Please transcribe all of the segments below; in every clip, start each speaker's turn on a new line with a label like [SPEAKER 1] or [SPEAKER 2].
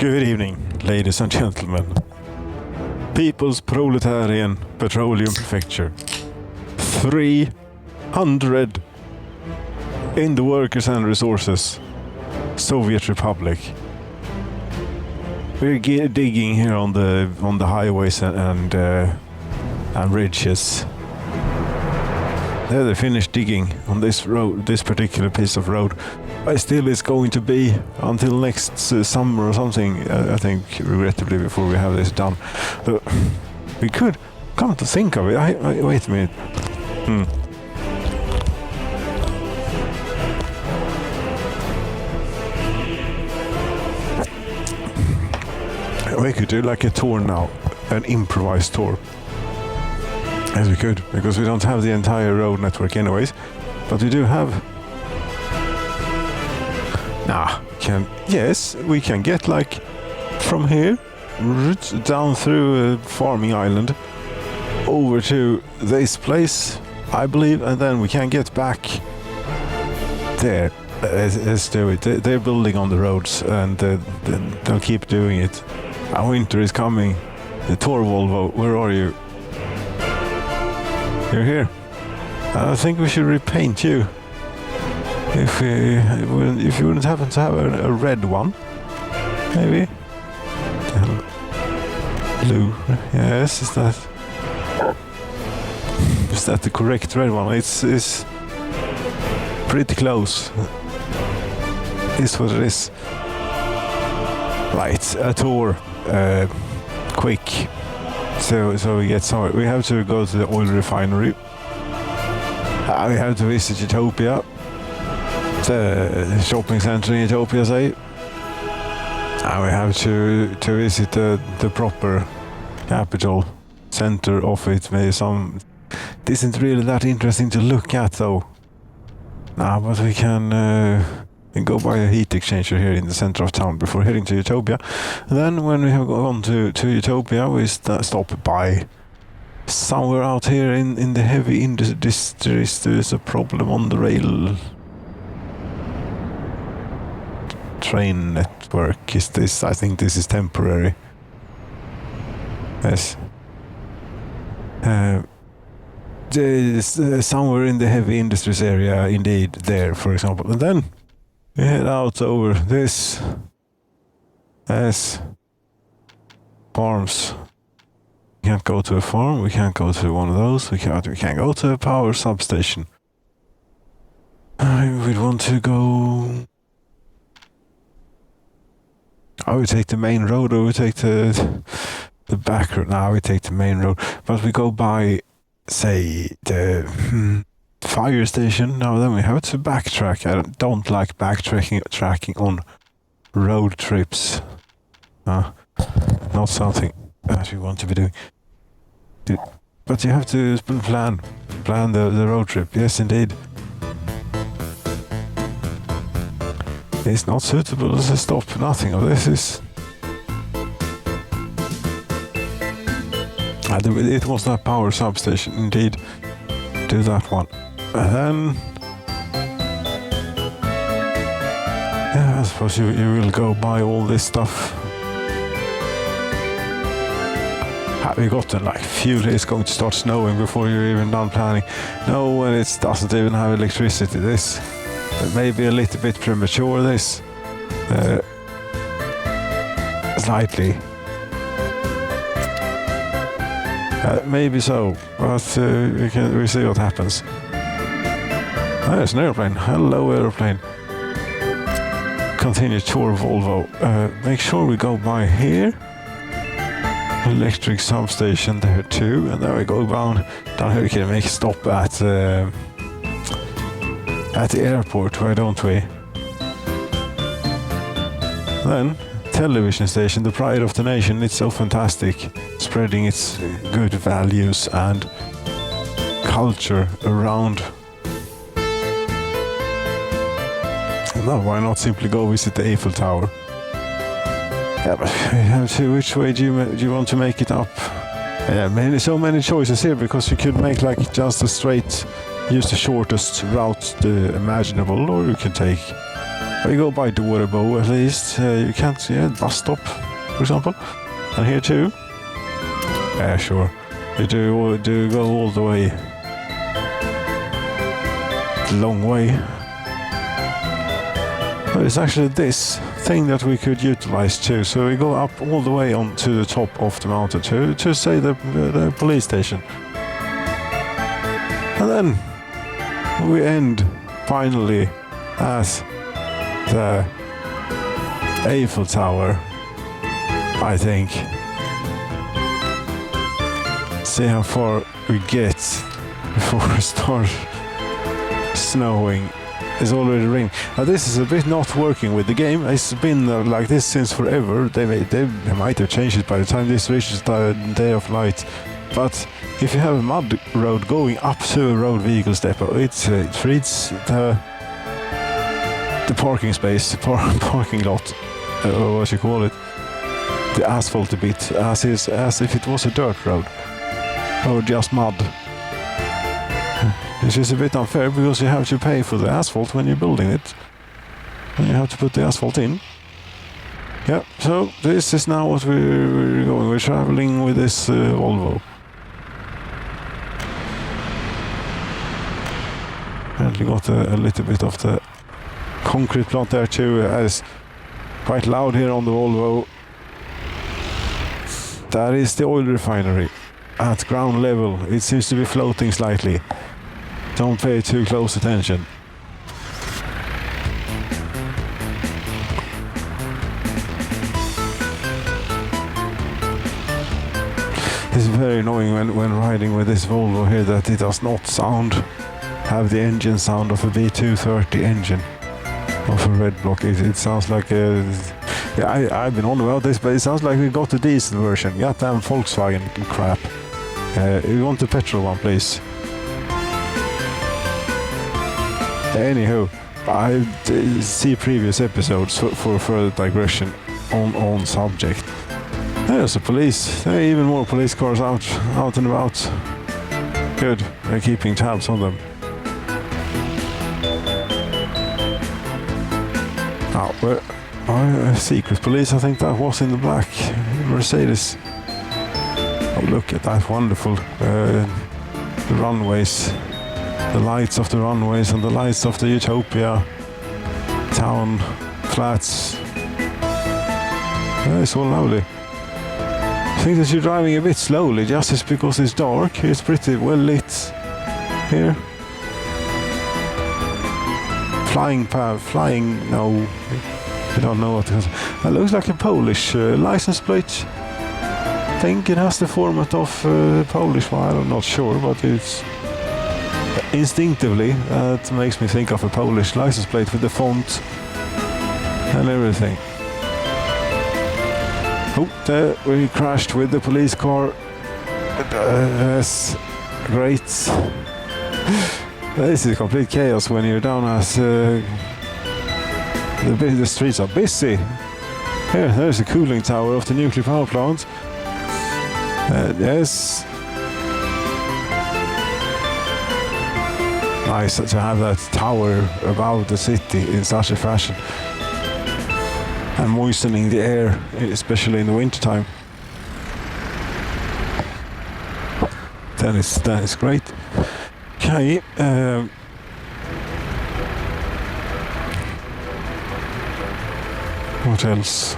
[SPEAKER 1] Good evening, ladies and gentlemen. People's Proletarian Petroleum Prefecture. 300 in the Workers and Resources Soviet Republic. We're digging here on the highways and ridges. They finished digging on this road, this particular piece of road. But still, it's going to be until next summer or something. I think, regrettably, before we have this done. But we could come to think of it. Wait a minute. We could do like a tour now, an improvised tour. Yes, we could, because we don't have the entire road network anyways. But we do have... Yes, we can get like from here, down through Farming Island, over to this place, I believe, and then we can get back there. Let's do it. They're building on the roads, and they'll keep doing it. Our winter is coming. The Tor Volvo, where are you? You're here. I think we should repaint you. If you wouldn't happen to have a red one, maybe? Blue. Yes, is that the correct red one? It's pretty close. Is what it is. Right, a tour. Quick. So we get somewhere. We have to go to the oil refinery. We have to visit Utopia. The shopping center in Utopia, say. We have to visit the proper capital center of it. Maybe some... It isn't really that interesting to look at, though. But we can go by a heat exchanger here in the center of town before heading to Utopia. Then, when we have gone to Utopia, we stop by somewhere out here in the heavy industries. There is a problem on the rail train network. Is this? I think this is temporary. Yes. Somewhere in the heavy industries area, indeed, there, for example. And then we head out over this. Yes. Farms. We can't go to a farm. We can't go to one of those. We can't go to a power substation. We'd want to go... I would take the main road, or we take the back road. No, we take the main road. But we go by, say, the fire station. Now then we have to backtrack. I don't like backtracking on road trips. Not something that we want to be doing. But you have to plan the road trip. Yes, indeed. It's not suitable as a stop. Nothing of this is... It was that power substation, indeed. Do that one. And then... Yeah, I suppose you will go buy all this stuff. Have you gotten like fuel? It's going to start snowing before you're even done planning. No, and it doesn't even have electricity. This... Maybe a little bit premature, this. Slightly. Maybe so, but we see what happens. There's an airplane. Hello, airplane. Continue tour Volvo. Make sure we go by here. Electric substation there too, and then we go down here. We can make a stop at the airport, why don't we? Then, television station, the pride of the nation. It's so fantastic, spreading its good values and culture around. Now, why not simply go visit the Eiffel Tower? Yeah, but we have to, which way do you want to make it up? Yeah, so many choices here, because you could make like just a straight... Use the shortest route imaginable, or you can take We go by Dorebo at least. You can't see a bus stop, for example. And here too. Yeah, sure. You do go all the way. The long way. But it's actually this thing that we could utilize too. So we go up all the way on to the top of the mountain to say the police station. And then we end finally at the Eiffel Tower, I think. See how far we get before it starts snowing. It's already raining. Now this is a bit not working with the game. It's been like this since forever. They might have changed it by the time this reaches the day of light. But if you have a mud road going up to a road vehicle depot, it treats the parking space, parking lot, or what you call it, the asphalt a bit, as if it was a dirt road or just mud. Which is a bit unfair because you have to pay for the asphalt when you're building it. And you have to put the asphalt in. Yeah, so this is now what we're going. We're traveling with this Volvo. And we got a little bit of the concrete plant there too. It's quite loud here on the Volvo. That is the oil refinery at ground level. It seems to be floating slightly. Don't pay too close attention. It's very annoying when riding with this Volvo here that it does not have the engine sound of a V230 engine of a red block. It sounds like a... Yeah, I've been on about this, but it sounds like we got the diesel version. Goddamn Volkswagen crap. You want the petrol one, please? Anywho, I see previous episodes for further digression on subject. There's a police. There are even more police cars out and about. Good, they're keeping tabs on them. Now, secret police, I think that was in the black Mercedes. Oh, look at that wonderful the runways. The lights of the runways and the lights of the Utopia town flats. It's all lovely. I think that you're driving a bit slowly just because it's dark. It's pretty well lit here. No, I don't know what it is. It looks like a Polish license plate. I think it has the format of Polish one. I'm not sure, but it's instinctively that makes me think of a Polish license plate with the font and everything. Oh, there we crashed with the police car. That's great. This is complete chaos when you're down as the streets are busy. Here, there's the cooling tower of the nuclear power plant. Yes. Nice to have that tower above the city in such a fashion. And moistening the air, especially in the wintertime. That is great. Okay. What else?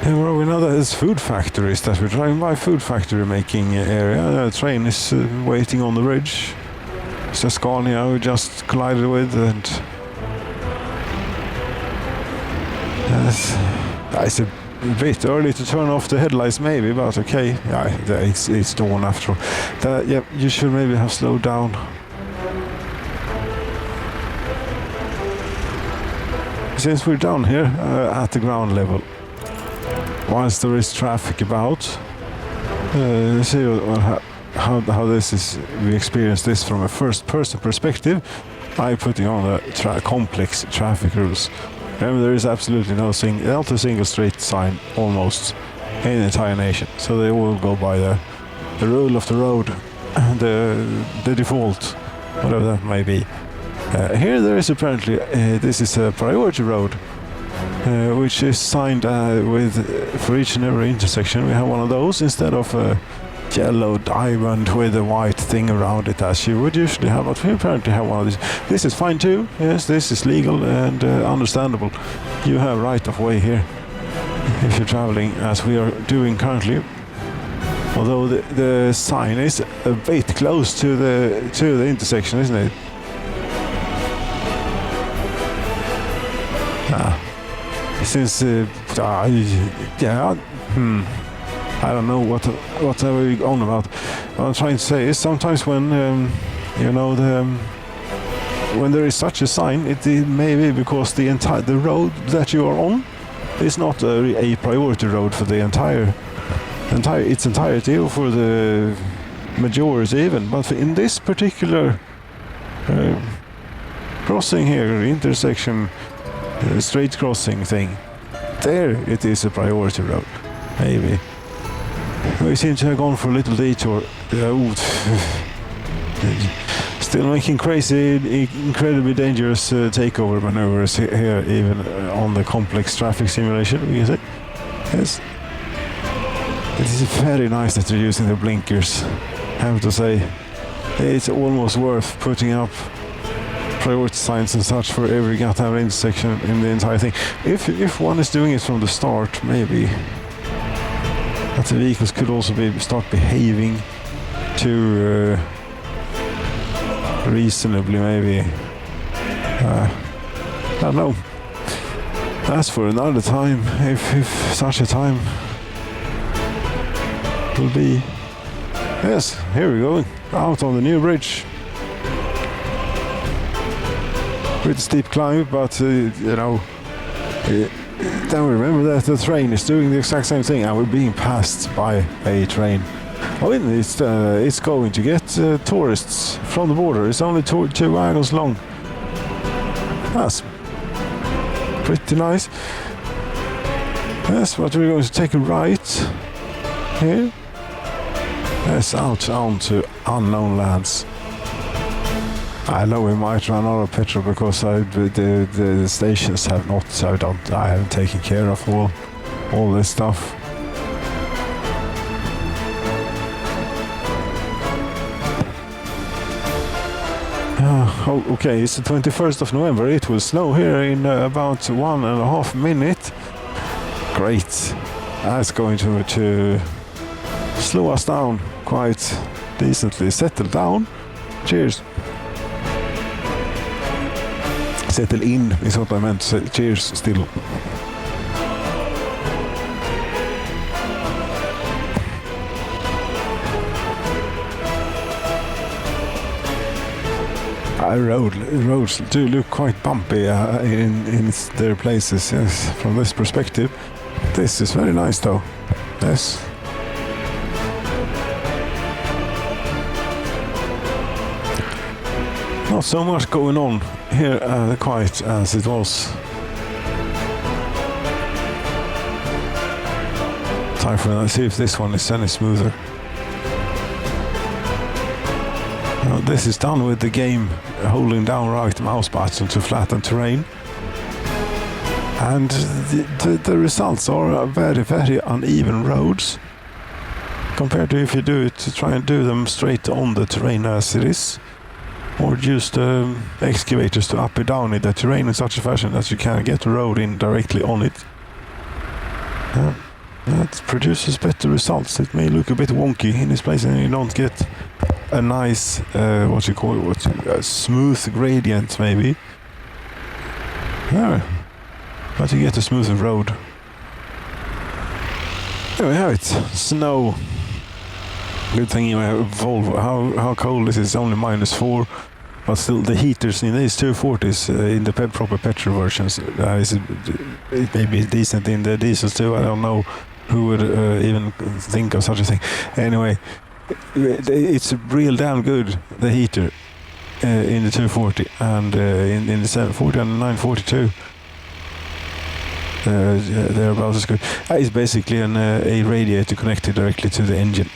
[SPEAKER 1] And where are we now? There's food factories that we're driving by. Food factory making area. The train is waiting on the bridge. It's a Scania we just collided with, and it's a bit early to turn off the headlights, maybe, but okay. Yeah, it's dawn after all. Yeah, you should maybe have slowed down. Since we're down here at the ground level, whilst there is traffic about, see how this is. We experience this from a first-person perspective by putting on the complex traffic rules. Remember, there is absolutely not a single straight sign almost in the entire nation. So they all go by the rule of the road, the default, whatever that may be. Here there is apparently, this is a priority road, which is signed with, for each and every intersection we have one of those instead of a yellow diamond with a white thing around it as you would usually have, but we apparently have one of these. This is fine too, yes, this is legal and understandable. You have right of way here if you're traveling as we are doing currently. Although the sign is a bit close to the intersection, isn't it? Since I don't know what are we on about. What I'm trying to say is sometimes when when there is such a sign, it may be because the road that you are on is not a priority road for the its entirety or for the majority even. But in this particular crossing here, intersection. Straight crossing thing, there it is a priority road, maybe. We seem to have gone for a little detour. Still making crazy, incredibly dangerous takeover maneuvers here, even on the complex traffic simulation, we can say. Yes. It is very nice that they're using the blinkers, I have to say. It's almost worth putting up priority signs and such for every goddamn intersection in the entire thing. If one is doing it from the start, maybe that the vehicles could also start behaving to reasonably, maybe. I don't know. That's for another time, if such a time will be. Yes, here we go, out on the new bridge. Pretty steep climb, but then remember that the train is doing the exact same thing, and we're being passed by a train. I mean, it's going to get tourists from the border. It's only two wagons long. That's pretty nice. Yes, but we're going to take a right here. Yes, out onto unknown lands. I know we might run out of petrol because the stations have not. I haven't taken care of all this stuff. Okay, it's the 21st of November. It will snow here in about 1.5 minutes. Great. That's going to slow us down quite decently. Settle down. Cheers. Settle in is what I meant to say. Cheers still. Roads do look quite bumpy in their places, yes, from this perspective. This is very nice though. Yes. Not so much going on here quite as it was. Time for let's see if this one is any smoother. Now, this is done with the game holding down right mouse button to flatten terrain. And the results are very, very uneven roads compared to if you try and do them straight on the terrain as it is. Or use the excavators to up and down the terrain in such a fashion that you can get the road in directly on it. That produces better results. It may look a bit wonky in this place and you don't get a nice, a smooth gradient maybe. Yeah, but you get a smoother road. There we have it. Snow. Good thing you have Volvo. How cold is it? It's only -4. But still, the heaters in these 240s, in the proper petrol versions, it may be decent in the diesels too. I don't know who would even think of such a thing. Anyway, it's real damn good, the heater in the 240 and in the 740 and the 942. They're about as good. It's basically a radiator connected directly to the engine,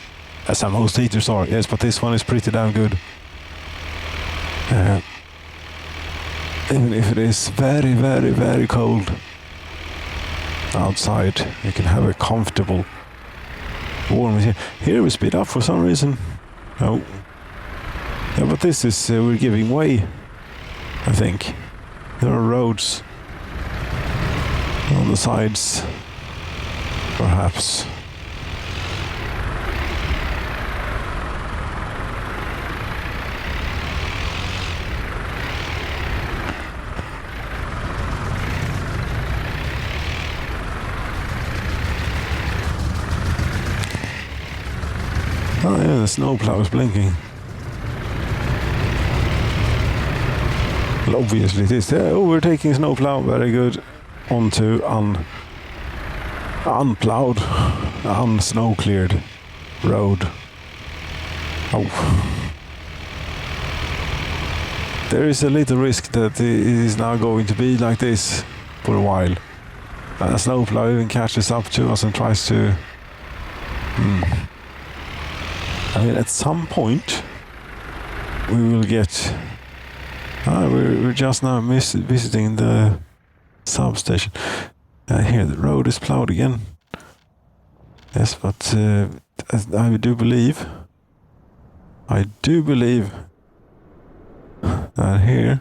[SPEAKER 1] as most heaters are. Yes, but this one is pretty damn good. even if it is very, very, very cold outside, you can have a comfortable warm. Here we speed up for some reason. Oh. Yeah, but this is, we're giving way, I think. There are roads on the sides, perhaps. Oh yeah, the snowplow is blinking. Well, obviously it is. Overtaking snowplow, very good. Onto unplowed, unsnow cleared road. Oh. There is a little risk that it is now going to be like this for a while. And a snowplow even catches up to us and tries to... I mean, at some point, we will get... we're just now visiting the substation. Here, the road is plowed again. Yes, but I do believe that here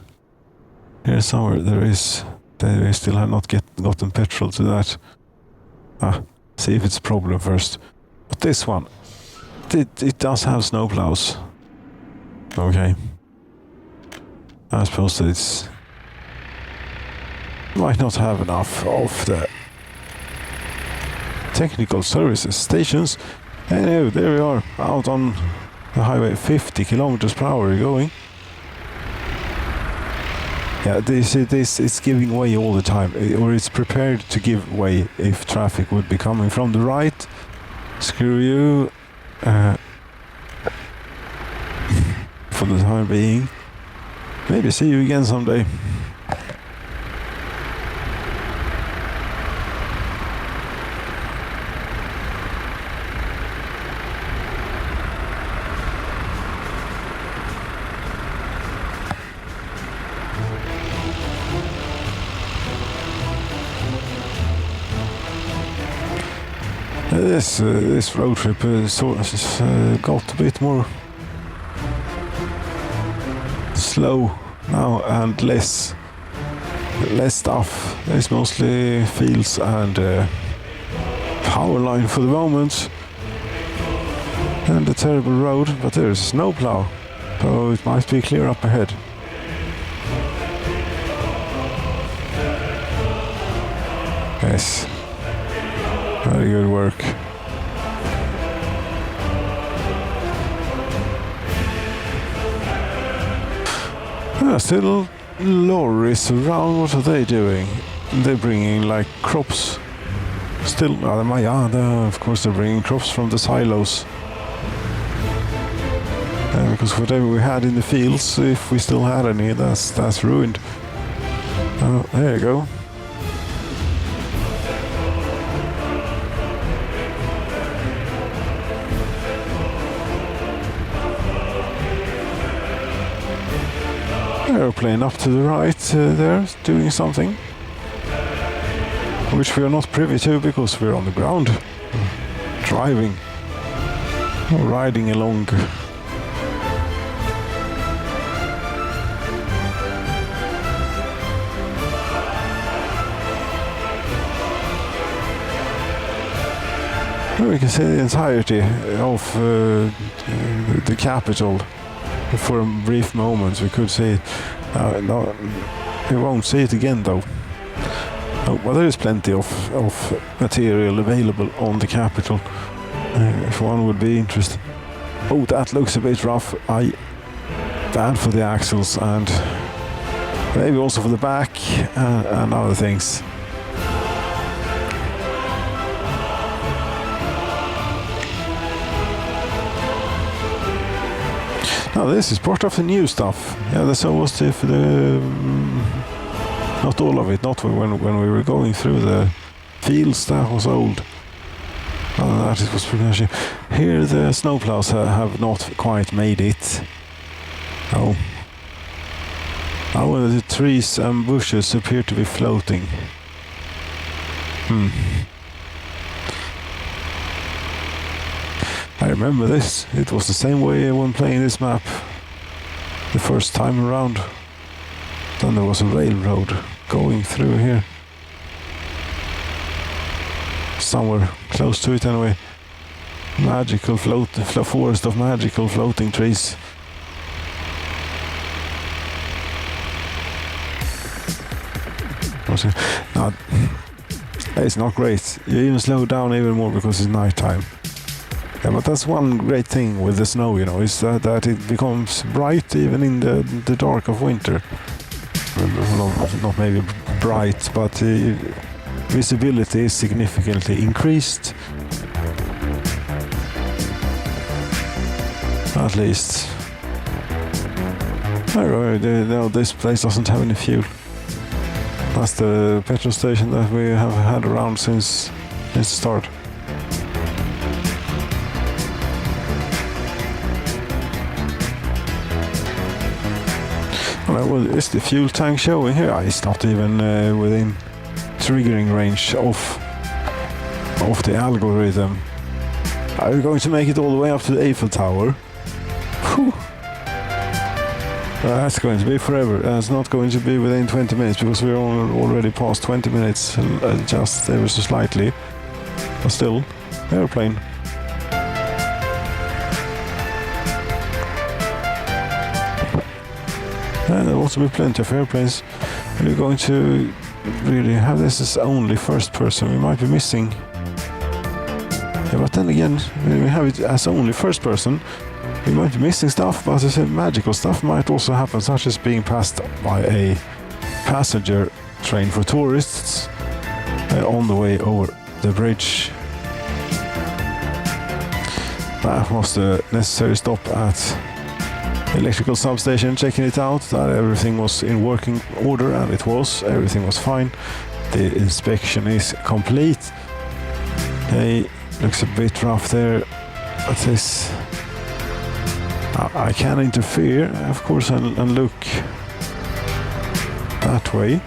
[SPEAKER 1] somewhere they still have not gotten petrol to that. See if it's a problem first. But this one, it does have snowplows. Okay. I suppose that it's might not have enough of the technical services stations. Anyway, there we are, out on the highway, 50 kilometers per hour going. Yeah, this it's giving way all the time, or it's prepared to give way if traffic would be coming from the right. Screw you. For the time being. Maybe see you again someday. This road trip got a bit more slow now and less stuff. It's mostly fields and power line for the moment, and a terrible road. But there is a snowplow, so it might be clear up ahead. Yes. Very good work. Still lorries around. What are they doing? They're bringing like crops. Still, of course they're bringing crops from the silos. Because whatever we had in the fields, if we still had any, that's ruined. There you go. Airplane up to the right there, doing something, which we are not privy to because we're on the ground, driving, or riding along. We can see the entirety of the capital. For a brief moment we could see it. No, we won't see it again though. Well, there is plenty of material available on the capital if one would be interested. Oh, that looks a bit rough. Bad for the axles and maybe also for the back and other things. Now this is part of the new stuff. Yeah, that's almost if not all of it. Not when we were going through the fields. That was old. That it was pretty much. Here the snowplows have not quite made it. Oh, when the trees and bushes appear to be floating. I remember this. It was the same way when playing this map the first time around. Then there was a railroad going through here. Somewhere close to it anyway. Magical forest of magical floating trees. Now, it's not great. You even slow down even more because it's nighttime. Yeah, but that's one great thing with the snow, you know, is that it becomes bright even in the dark of winter. Not maybe bright, but visibility is significantly increased. At least. No, this place doesn't have any fuel. That's the petrol station that we have had around since the start. Well, is the fuel tank showing here? It's not even within triggering range of the algorithm. Are we going to make it all the way up to the Eiffel Tower? Whew. That's going to be forever. It's not going to be within 20 minutes because we're already past 20 minutes, just ever so slightly. But still, airplane. And there will also be plenty of airplanes. We're going to really have this as only first person. We might be missing. Yeah, but then again, when we have it as only first person, we might be missing stuff, but as I said, magical stuff might also happen, such as being passed by a passenger train for tourists on the way over the bridge. That was the necessary stop at electrical substation, checking it out, that everything was in working order, and it was. Everything was fine. The inspection is complete. Hey, looks a bit rough there. What's this? I can interfere, of course, and look that way.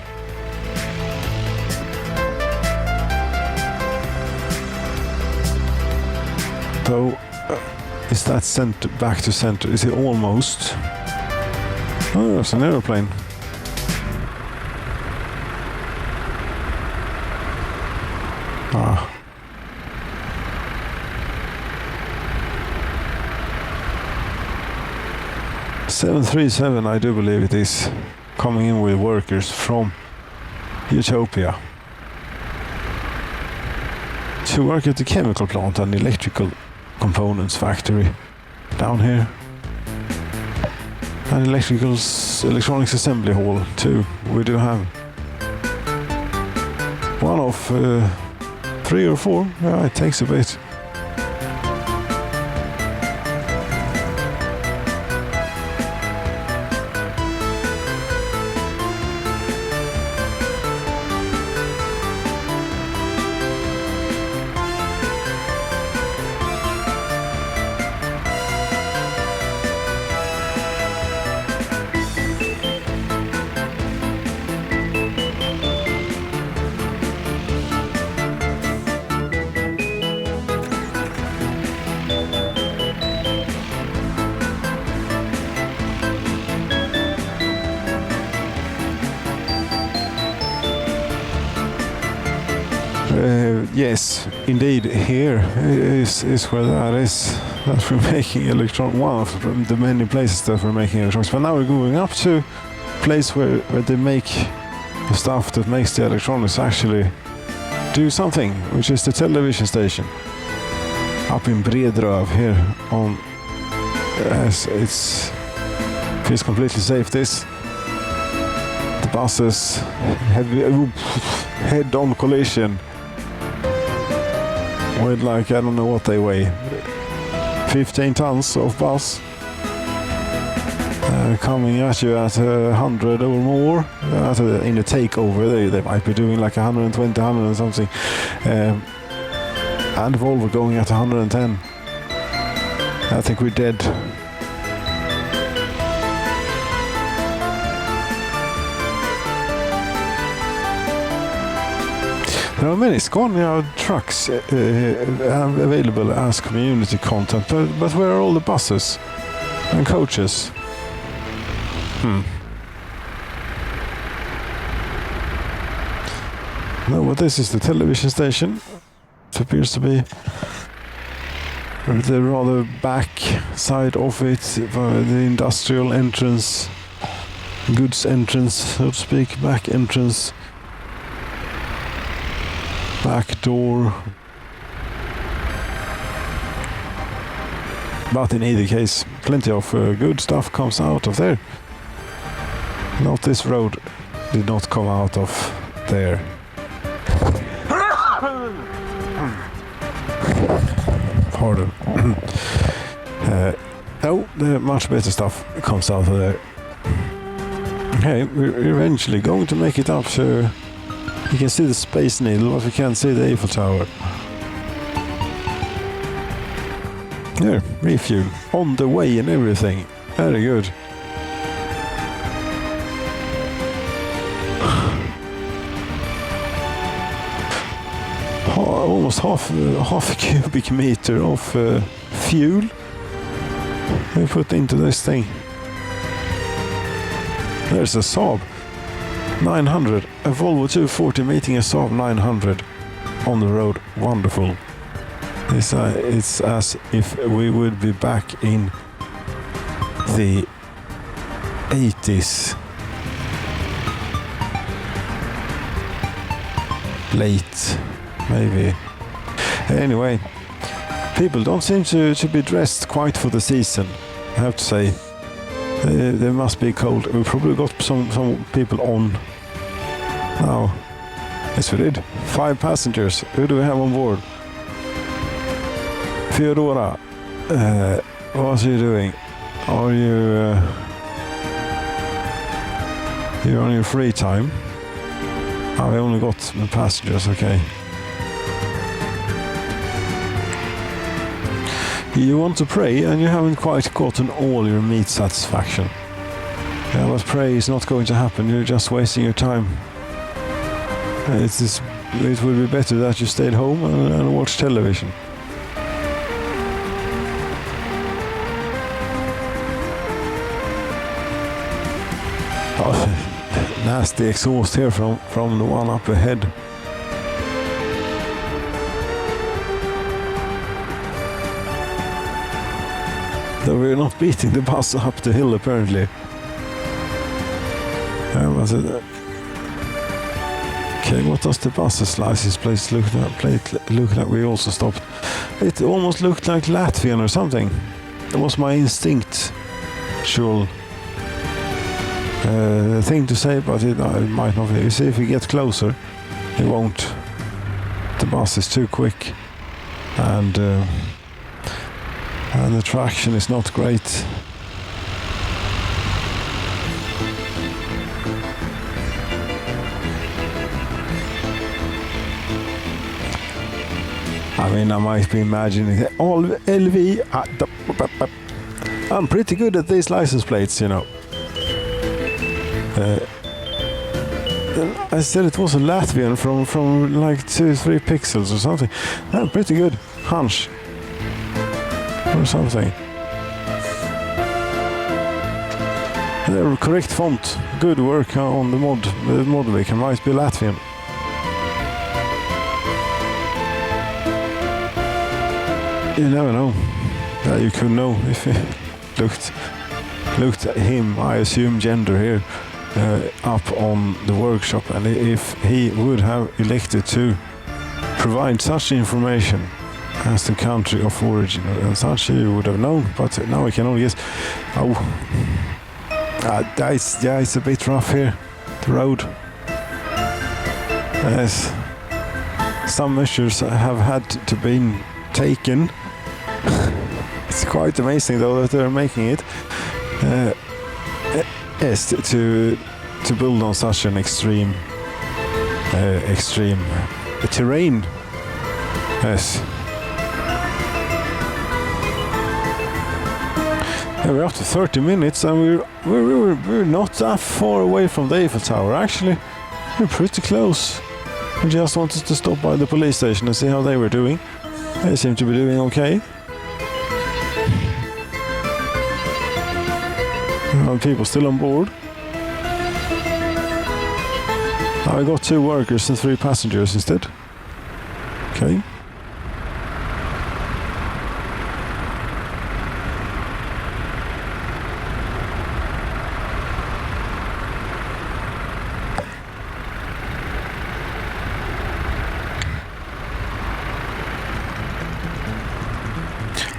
[SPEAKER 1] So, is that center back to center? Is it almost? Oh, there's an aeroplane. Ah. .737, I do believe it is, coming in with workers from Utopia to work at the chemical plant and electrical components factory down here, and electronics assembly hall too. We do have one of 3 or 4. Yeah, it takes a bit. Yes, indeed, here is where that is. That we're making one of the many places that we're making electronics. But now we're going up to a place where they make the stuff that makes the electronics actually do something, which is the television station. Up in Bredröv here on... Yes, feels completely safe, this. The buses head-on collision with, like, I don't know what they weigh, 15 tons of bus coming at you at 100 or more in a takeover. They might be doing like 120, 100 and something, and Volvo going at 110. I think we're dead. There are many Scania trucks available as community content, but where are all the buses and coaches? No, but this is the television station. It appears to be the rather back side of it, the industrial entrance, goods entrance, so to speak, back entrance, back door. But in either case, plenty of good stuff comes out of there. Not this road did not come out of there. Pardon. No, the much better stuff comes out of there. Okay, we're eventually going to make it up to... You can see the Space Needle, but we can't see the Eiffel Tower. There, refuel. On the way and everything. Very good. Almost half a cubic meter of fuel we put into this thing. There's a Saab 900, a Volvo 240 meeting a Saab 900 on the road. Wonderful. It's as if we would be back in the 80s. Late, maybe. Anyway, people don't seem to be dressed quite for the season, I have to say. They must be cold. We probably got some people on now. Yes, we did. 5 passengers. Who do we have on board? Theodora, what are you doing? Are you you're on your free time? Oh, we only got the passengers, okay. You want to pray and you haven't quite gotten all your meat satisfaction. Yeah, but pray is not going to happen, you're just wasting your time. It would be better that you stayed home and watched television. Oh, nasty exhaust here from the one up ahead. Though we're not beating the bus up the hill, apparently. Okay, what does the bus's license plate look like? We also stopped. It almost looked like Latvian or something. That was my instinctual thing to say, but it might not be. You see, if we get closer, it won't. The bus is too quick, and the traction is not great. I mean, I might be imagining that all LV. I'm pretty good at these license plates, you know. I said it was a Latvian from like 2-3 pixels or something. I'm pretty good. Hunch. Or something. The correct font. Good work on the mod. The mod maker might be Latvian. You never know. You could know if you looked at him. I assume gender here up on the workshop, and if he would have elected to provide such information as the country of origin and such, you would have known, but now we can only guess. Oh, it's a bit rough here, the road. Yes, some measures have had to be taken. It's quite amazing though that they're making it. Yes, to build on such an extreme terrain. Yes. Yeah, we're up to 30 minutes and we're not that far away from the Eiffel Tower. Actually, we're pretty close. I just wanted to stop by the police station and see how they were doing. They seem to be doing okay. People still on board. I got 2 workers and 3 passengers instead. Okay.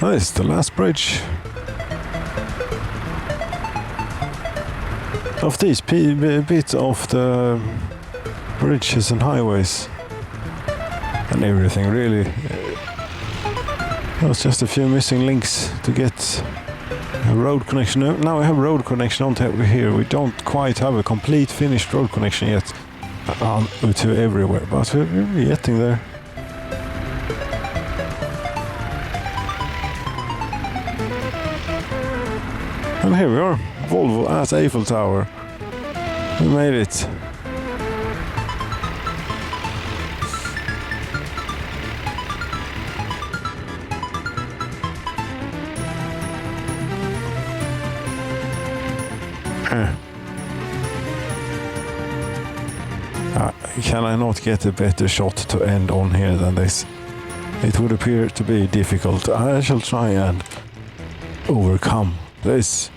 [SPEAKER 1] Oh, this is the last bridge of these bits of the bridges and highways and everything, really. There was just a few missing links to get a road connection. Now we have road connection on here. We don't quite have a complete finished road connection yet to everywhere, but we're getting there. And here we are, Volvo at Eiffel Tower. We made it. Can I not get a better shot to end on here than this? It would appear to be difficult. I shall try and overcome this.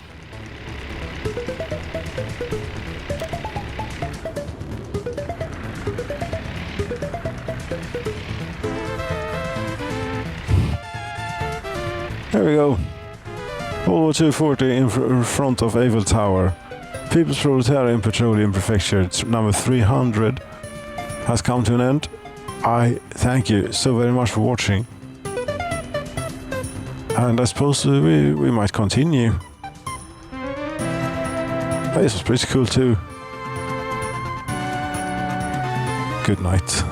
[SPEAKER 1] There we go. Volvo 240 in front of Eiffel Tower. People's Proletarian Petroleum Prefecture number 300 has come to an end. I thank you so very much for watching. And I suppose we might continue. This was pretty cool too. Good night.